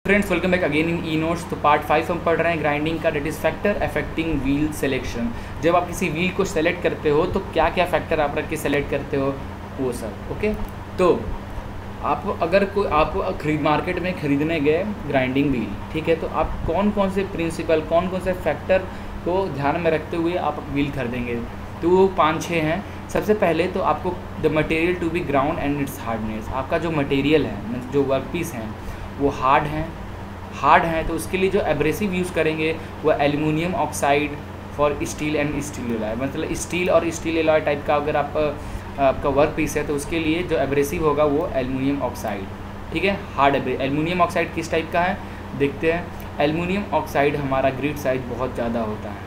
Friends welcome back again in e notes. तो part 5 हम पढ़ रहे हैं ग्राइंडिंग का, that is factor affecting wheel selection. जब आप किसी व्हील को सेलेक्ट करते हो तो क्या क्या फैक्टर आप रख के सेलेक्ट करते हो वो सब। ओके, तो आप अगर कोई आप मार्केट में ख़रीदने गए ग्राइंडिंग व्हील, ठीक है, तो आप कौन कौन से प्रिंसिपल, कौन कौन से फैक्टर को ध्यान में रखते हुए आप व्हील खरीदेंगे, तो वो 5-6 हैं। सबसे पहले तो आपको the material to be ground and its hardness. आपका जो मटेरियल है, जो वर्क पीस हैं, वो हार्ड हैं तो उसके लिए जो एब्रेसिव यूज़ करेंगे वो aluminium oxide for steel and steel alloy. मतलब स्टील और स्टील एलॉय टाइप का अगर आपका वर्क पीस है तो उसके लिए जो एब्रेसिव होगा वो एल्युमिनियम ऑक्साइड, ठीक है। हार्ड एल्युमिनियम ऑक्साइड किस टाइप का है देखते हैं। एल्युमिनियम ऑक्साइड हमारा ग्रिड साइज बहुत ज़्यादा होता है,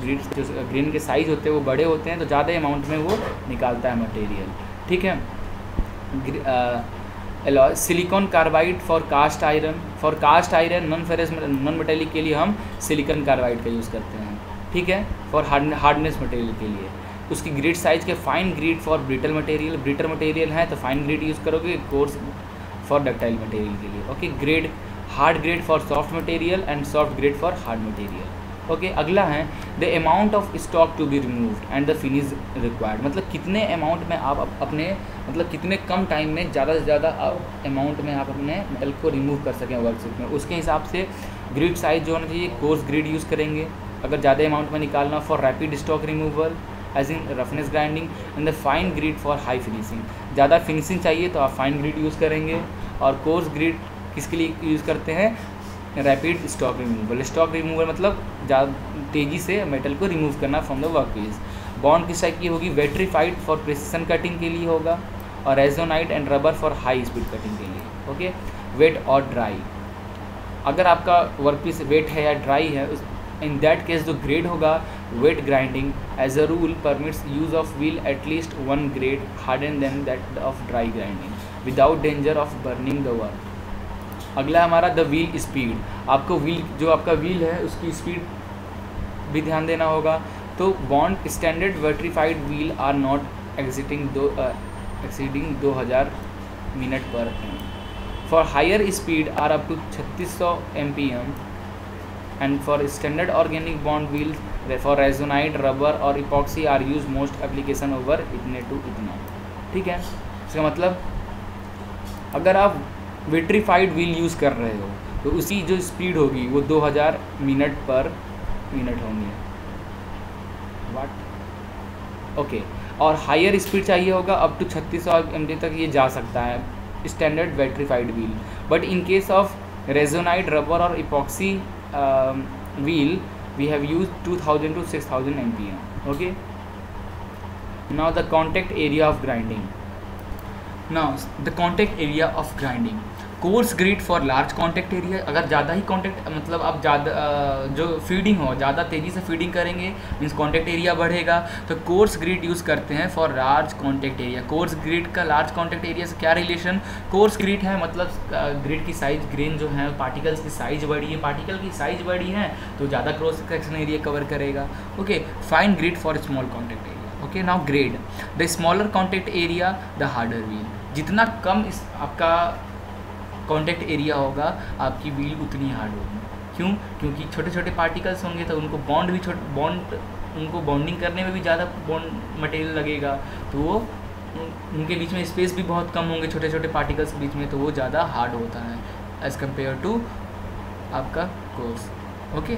ग्रिड जो ग्रेन के साइज़ होते हैं वो बड़े होते हैं तो ज़्यादा अमाउंट में वो निकालता है मटेरियल, ठीक है। Alloy silicon carbide for cast iron non ferrous non metallic के लिए हम सिलिकॉन कार्बाइड का यूज़ करते हैं, ठीक है, फॉर हार्डनेस मटेरियल के लिए। उसकी ग्रिड साइज के fine grid for brittle material है तो फाइन ग्रिड यूज़ करोगे, कोर्स फॉर डक्टाइल मटेरियल के लिए। Okay, grade hard grade for soft material and soft grade for hard material. Okay, अगला है the amount of stock to be removed and the finish required. मतलब कितने amount में आप अपने कितने कम टाइम में ज़्यादा से ज़्यादा अमाउंट में आप अपने मेटल को रिमूव कर सकें वर्कशीट में, उसके हिसाब से ग्रिड साइज जो होना चाहिए कोर्स ग्रिड यूज़ करेंगे अगर ज़्यादा अमाउंट में निकालना। For rapid stock removal as in roughness grinding and the fine grid for high finishing. ज़्यादा फिनिशिंग चाहिए तो आप फाइन ग्रिड यूज़ करेंगे। और कोर्स ग्रिड किसके लिए यूज़ करते हैं, रैपिड स्टॉक रिमूवल मतलब ज़्यादा तेज़ी से मेटल को रिमूव करना from the work piece. Bond किस टाइप की होगी, वेट्रीफाइड फॉर प्रिसिशन कटिंग के लिए होगा और resinoid and rubber for high speed cutting के लिए। ओके, वेट और ड्राई, अगर आपका वर्क पीस वेट है या ड्राई है इन दैट केस जो ग्रेड होगा wet grinding as a rule permits use of wheel at least 1 grade harder than that of dry grinding without danger of burning the work. अगला हमारा the wheel speed. आपको wheel जो आपका wheel है उसकी speed भी ध्यान देना होगा। तो bond standard vitrified wheel are not exceeding 2000 minute पर। For higher speed are up to 3600 MPM and for standard organic bond wheel for resinoid rubber और epoxy are use most application over इतने to इतना, ठीक है। इसका मतलब अगर आप विट्रीफाइड व्हील यूज़ कर रहे हो तो उसी जो स्पीड होगी वो 2000 मिनट पर मिनट होंगे। वाट ओके, और हायर स्पीड चाहिए होगा अप टू 3600 MPH तक ये जा सकता है standard vitrified wheel. But in case of resinoid rubber और epoxy wheel we have use 2000 to 6000 MPM। Okay, now the contact area of grinding. Now the contact area of grinding, coarse grit for large contact area. अगर ज़्यादा ही contact मतलब आप ज़्यादा जो feeding हो, ज़्यादा तेज़ी से फीडिंग करेंगे मीन्स कॉन्टैक्ट एरिया बढ़ेगा, तो कोर्स ग्रिड यूज़ करते हैं for large contact area. Course grid का लार्ज कॉन्टैक्ट एरिया से क्या रिलेशन, कोर्स ग्रिड है मतलब ग्रिड की साइज, ग्रेन जो है पार्टिकल्स की साइज बड़ी है, पार्टिकल की साइज बड़ी है तो ज़्यादा क्रॉस सेक्शन एरिया कवर करेगा। Okay, fine grid for small contact area. Okay, now grade the smaller contact area the harder wheel. जितना कम इस आपका कॉन्टैक्ट एरिया होगा आपकी व्हील उतनी हार्ड होगी। क्यों? क्योंकि छोटे छोटे पार्टिकल्स होंगे तो उनको उनको बॉन्डिंग करने में भी ज़्यादा बॉन्ड मटेरियल लगेगा, तो वो उनके बीच में स्पेस भी बहुत कम होंगे छोटे छोटे पार्टिकल्स के बीच में, तो वो ज़्यादा हार्ड होता है एज़ कम्पेयर टू आपका कोर्स। ओके।